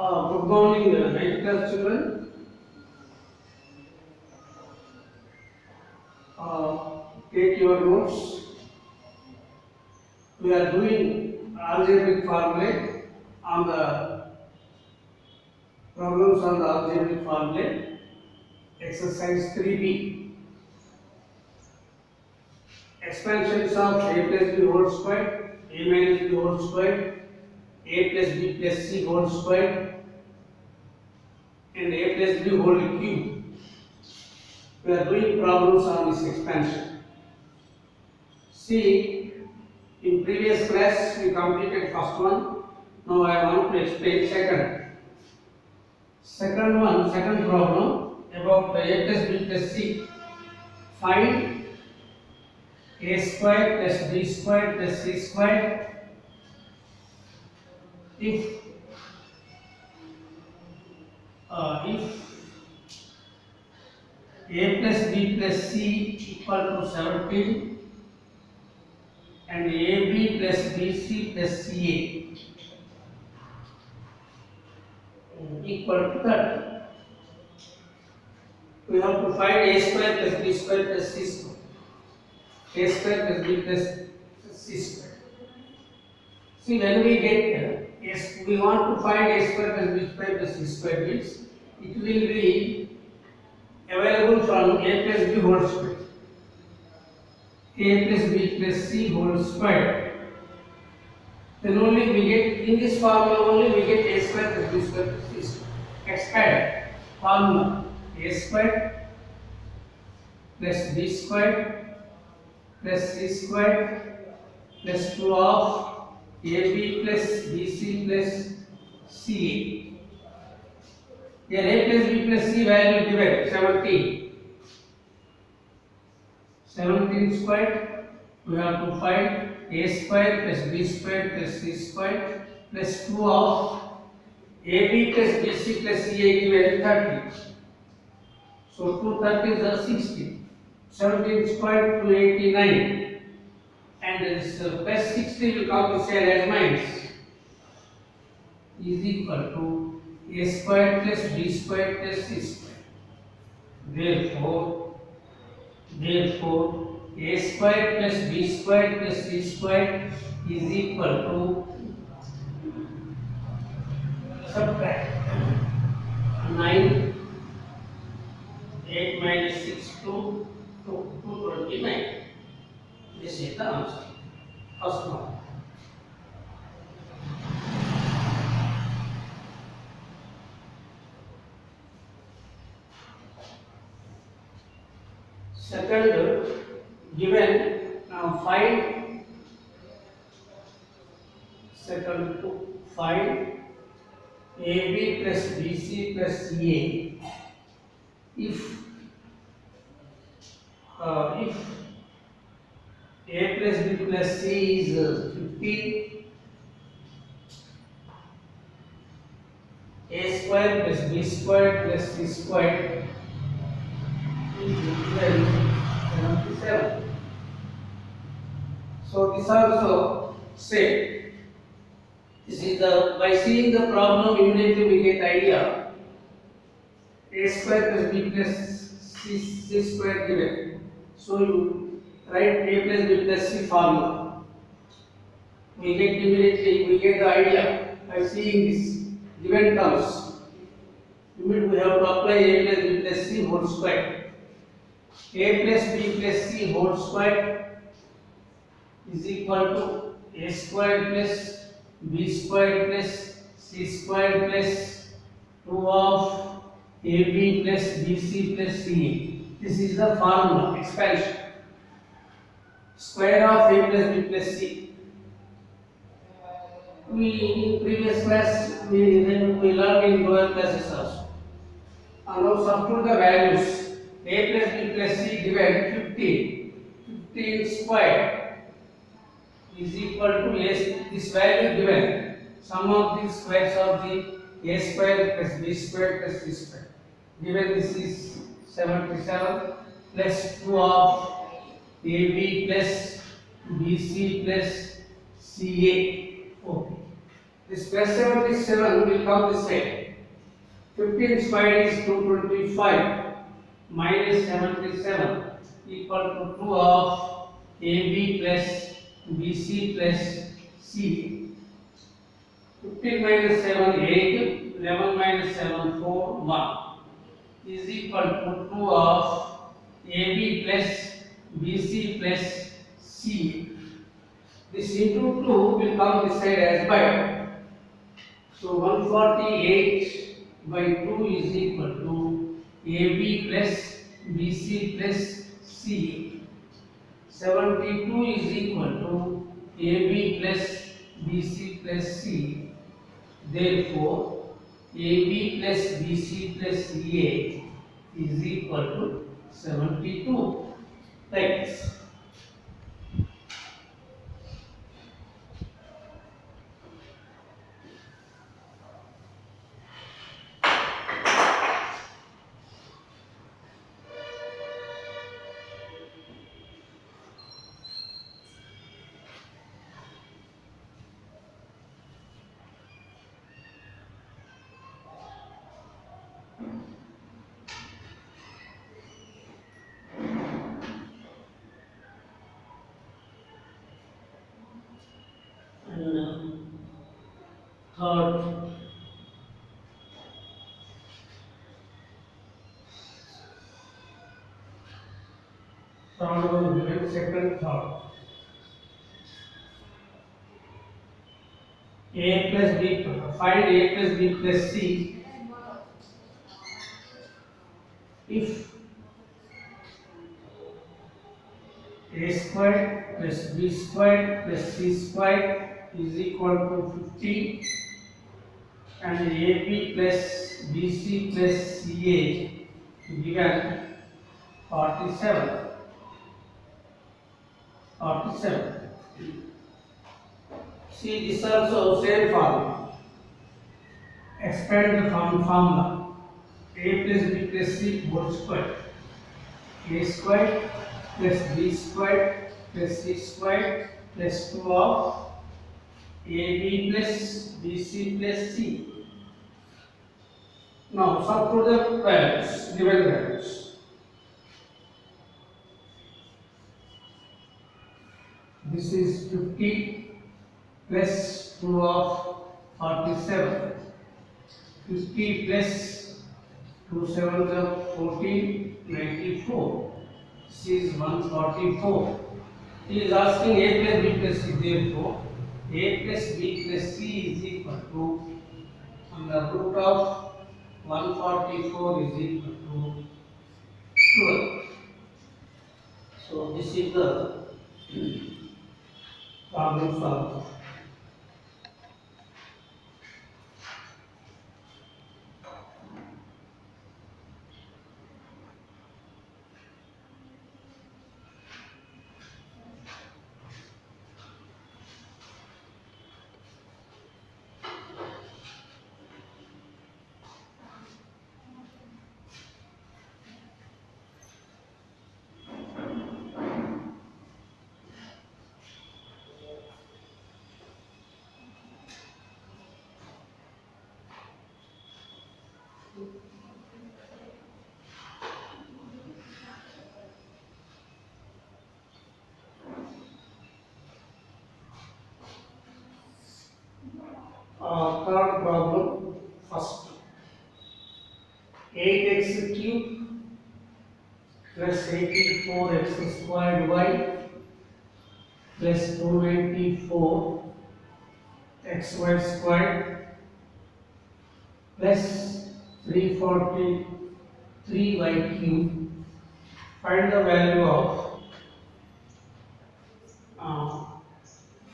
Good morning, 9th class children. Take your notes. We are doing algebraic formulae on the problems on the algebraic formulae. Exercise 3b. Expansions of a plus b whole square, a minus b whole square, a plus b plus c whole square, and a plus b whole cube. We are doing problems on this expansion. See, in previous class we completed first one. Now I want to explain second. Second problem about a plus b plus c. Find a square plus b square plus c square if a plus b plus c equal to 17 and ab plus bc plus ca equal to 30. We have to find a square plus b square plus c square. A square plus b plus c square. See, when we get we want to find a square plus b square plus c square means it will be available from a plus b whole square. A plus b plus c whole square. Then only we get, in this formula only we get a square plus b square plus c square. Expand formula a square plus b square plus c square plus 2 of ab plus bc plus ca. Here a plus b plus c value given 17. 17 square. We have to find a square plus b square plus c square plus 2 of ab plus bc plus ca given 30. So 2 30s are 60. 17 square to 89. And this plus 60 will compensate as minus is equal to a square plus b square plus c square. Therefore a square plus b square plus c square is equal to, subtract 9, 8 minus 6 to 229. This is the answer. First one. Second, given, now find, second to find AB plus BC plus CA if A plus B plus C is 15, A square plus B square plus C square is equal to 77. So this also same. This is the, by seeing the problem immediately we get idea. A square plus B plus C square given. So you write A plus B plus C formula. We get immediately, we get the idea by seeing this given terms. Immediately we have to apply A plus B plus C whole square. A plus B plus C whole square is equal to A square plus B square plus C square plus 2 of AB plus BC plus CA. This is the formula, expansion. Square of A plus B plus C. We in previous class we learned in lower classes also. And now substitute the values. A plus B plus C given 15. 15 square is equal to this value given. Sum of the squares of the A square plus B square plus C square. Given this is 77 plus 2 of AB plus BC plus CA. Okay. This plus 77 will come this way. 15 squared is 225 minus 77 equal to 2 of AB plus BC plus C. 15 minus 7 8, 11 minus 7 4 1 is equal to 2 of AB plus BC plus C. This into 2 will come this side as by. So 148 by 2 is equal to AB plus BC plus C. 72 is equal to AB plus BC plus C. Therefore, AB plus BC plus CA is equal to 72. Thanks. And third, one given, second, third. A plus B, find A plus B plus C if A squared plus B squared plus C squared is equal to 50 and AB plus BC plus CA given 47. 47. See, this also same formula. Expand the formula. A plus B plus C whole square. A squared plus B squared plus C squared plus 2 of AB plus BC plus C. Now substitute the values, given values. This is 50 plus 2 of 47. 50 plus 2 7 of 14, 94. C is 144. He is asking A plus B plus C. Therefore, A plus B plus C is equal to under root of 144 is equal to 12. So this is the problem solved. Third problem, first 8x cube plus 84x squared y plus 294 xy squared plus 343y cube. Find the value of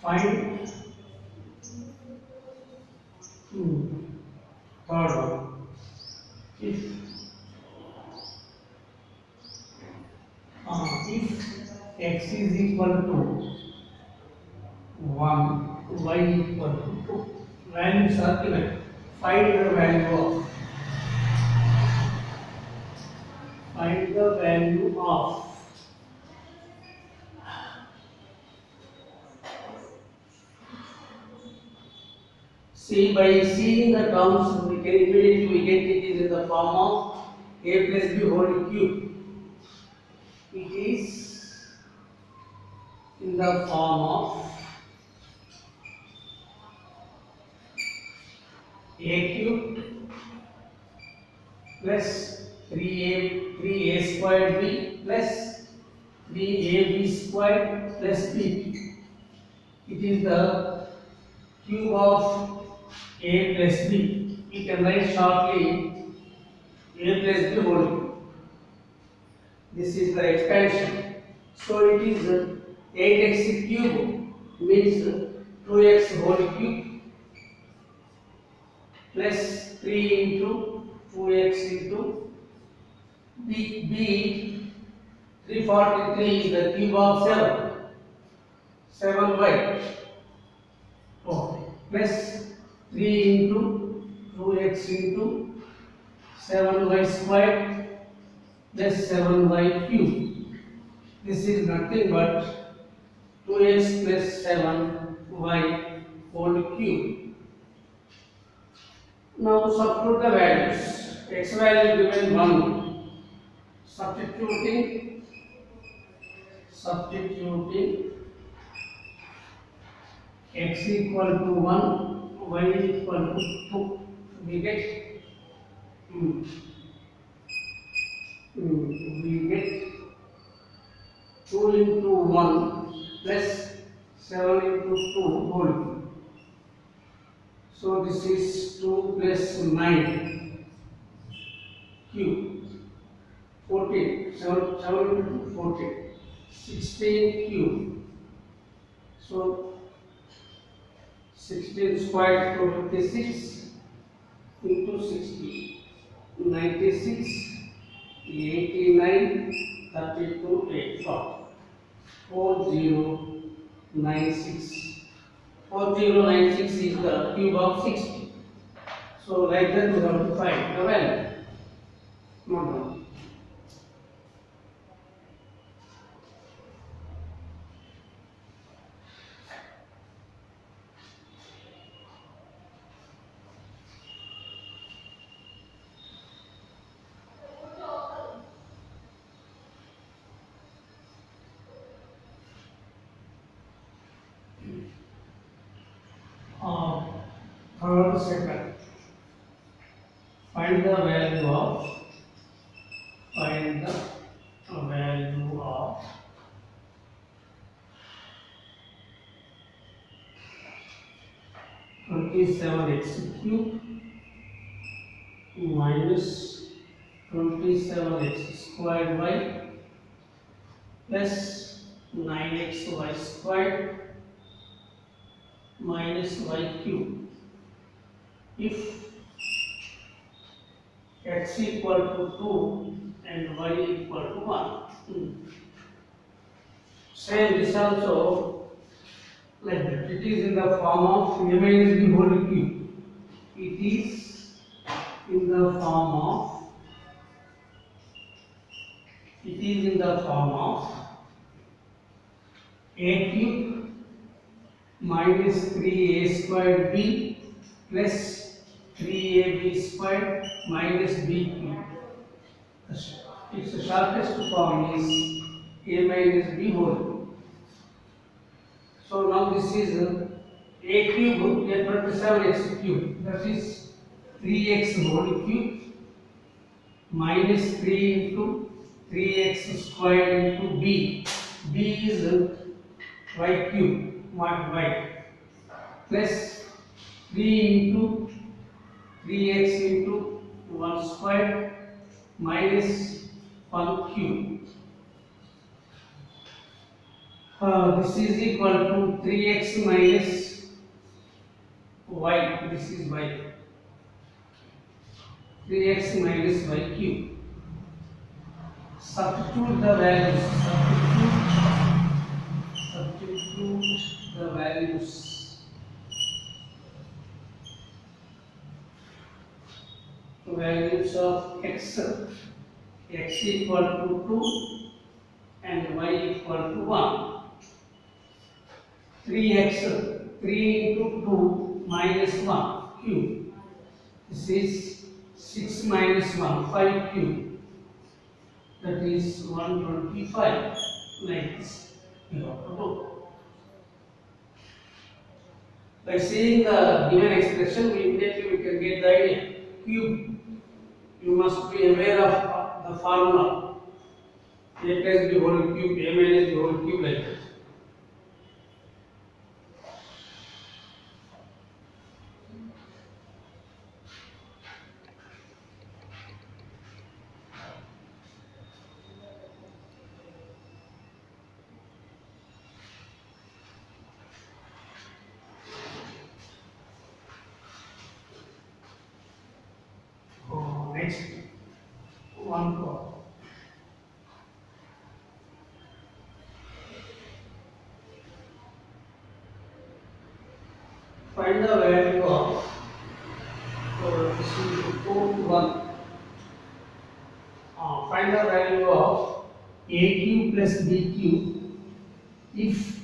find third one. If x is equal to 1, y equal to 2, values are given. Find the value of See, by seeing the terms, we can immediately get it is in the form of a plus b whole cube. It is in the form of a cube plus 3a squared b plus 3ab squared plus b. It is the cube of a plus b. We can write shortly a plus b whole cube. This is the expansion. So it is 8x cube means 2x whole cube plus 3 into 2x into b 343 is the cube of 7y plus 3 into 2x into 7y squared plus 7y cube. This is nothing but 2x plus 7y whole cube. Now substitute the values. X value given 1. Substituting x equal to 1, y equal to 2. We get we get 2 into 1 plus 7 into 2 whole cube. So this is 2 plus 9 cube. 14, 7 into 14, 16 cube. So 16 squared to 56 into 60, 96, 89, 32, 8, 4096. 4096 is the cube of 60. So like that we have to find the value. Not wrong. Third second. Find the value of 27x cube minus 27x squared y plus 9xy squared minus y cube. If x equal to 2 and y equal to 1. Same this also like that. It is in the form of a minus b whole cube. It is in the form of a cube minus 3a squared b plus 3ab squared minus b cube. Its shortest form is a minus b whole cube. So now this is a cube, a 27x cube, that is 3x whole cube minus 3 into 3x squared into b. B is y cube, y plus 3 into 3x into 1 squared minus 1 cube. This is equal to 3x minus y. This is y. 3x minus y cube. Substitute the values. Substitute the values. Values of x equal to 2 and y equal to 1. 3x, 3 into 2 minus 1. cube. This is 6 minus 1, 5 cube. That is 125. Like this, you have to do. By seeing the given expression, immediately we can get the idea. Cube. You must be aware of the formula. A plus b whole cube, a minus b whole cube, like that. Next one problem. Find the value of code 1. Find the value of a cube plus b cube if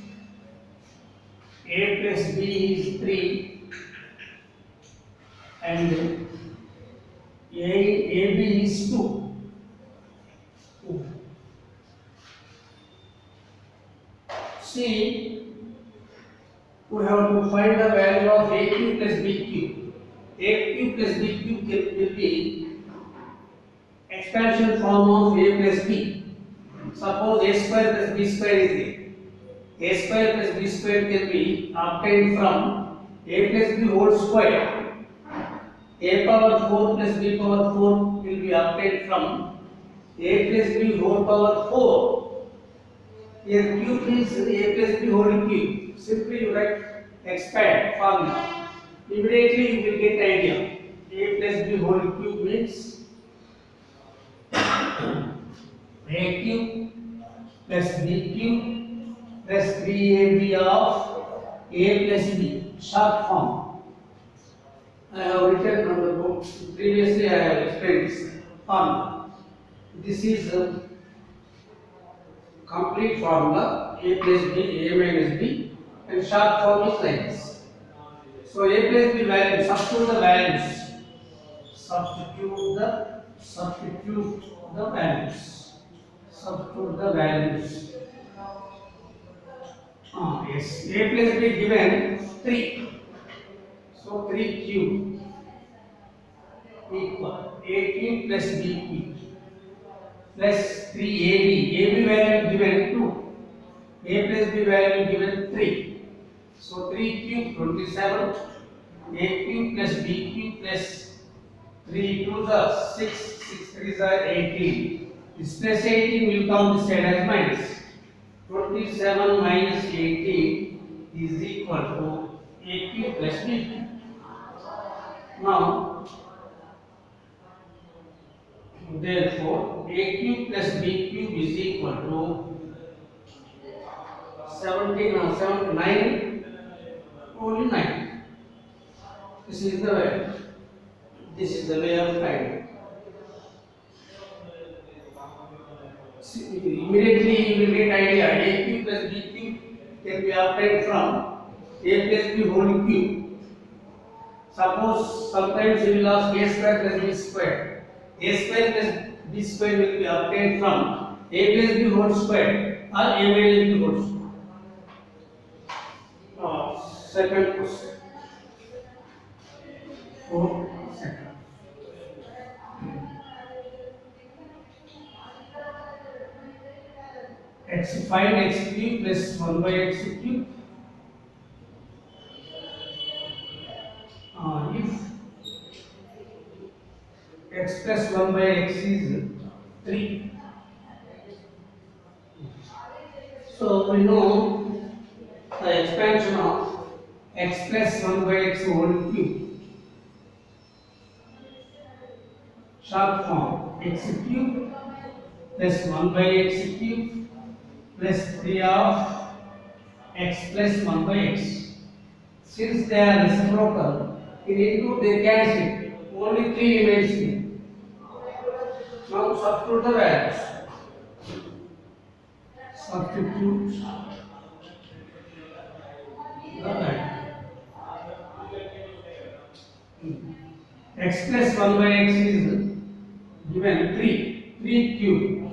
a plus b is 3 and AB is 2. See, we have to find the value of a cube plus b cube. A cube plus b cube will be expansion form of a plus b. Suppose a square plus b square is there. A square plus b square can be obtained from a plus b whole square. A power 4 plus b power 4 will be obtained from a plus b whole power 4. Here cube is a plus b whole cube. Simply you write expand formula. Immediately you will get idea. A plus b whole cube means a cube plus b cube plus 3ab of a plus b. Short form. I have written on the book. Previously I have explained this formula. This is a complete formula. A plus b, a minus b, and short form is like this. So a plus b value, substitute the values. Substitute the values. Substitute the values. Yes, a plus b given 3. So 3 cube equal a cube plus b cube plus 3ab. AB value given 2. A plus b value given 3. So 3 cube 27. A cube plus b cube plus 3 2s are 6. 6 3s are 18. This plus 18 will come this side as minus. 27 minus 18 is equal to a cube plus b cube. Now, therefore, a cube plus b cube is equal to 9, only 9. This is the way. This is the way of finding. Immediately you will get idea. A cube plus b cube can be obtained from a plus b whole cube. Suppose sometimes you will ask a square plus b square. A square plus b square will be obtained from a plus b whole square or a minus b whole square. Second question. Second. Find x cube plus 1 by x cube. If x plus 1 by x is 3, so we know the expansion of x plus 1 by x whole cube. Short form x cube plus 1 by x cube plus 3 of x plus 1 by x. Since they are reciprocal, in into they cancel. Only 3 remains here. Now substitute the values. Substitute the value. x plus 1 by x is given 3 cube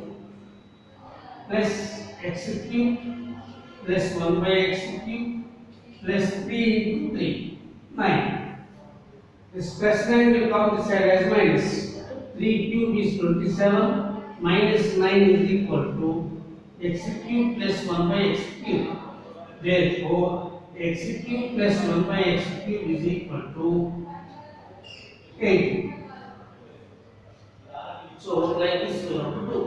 plus x cube plus 1 by x cube plus 3 into 3 9. This plus 9 will come this side as minus. 3 cube is 27 minus 9 is equal to x cube plus 1 by x cube. Therefore, x cube plus 1 by x cube is equal to 8. So, like this we have to do.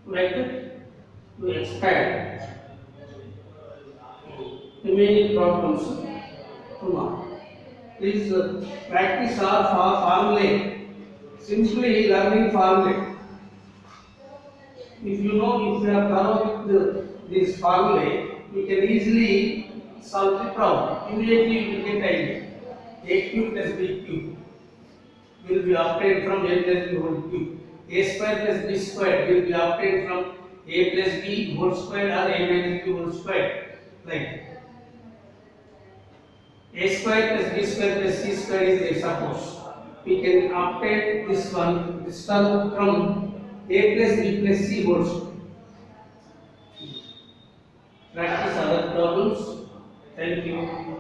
Like that, we expand remaining problems tomorrow. Please practice our formulae. Simply learning formulae. If you are thorough with this formulae, you can easily solve the problem. Immediately you will get idea. A cube plus b cube will be obtained from a plus b whole cube. A square plus b square will be obtained from a plus b whole square or a minus b whole square. Like a square plus b square plus c square is a suppose. We can obtain this term from a plus b plus c whole square. Practice other problems. Thank you.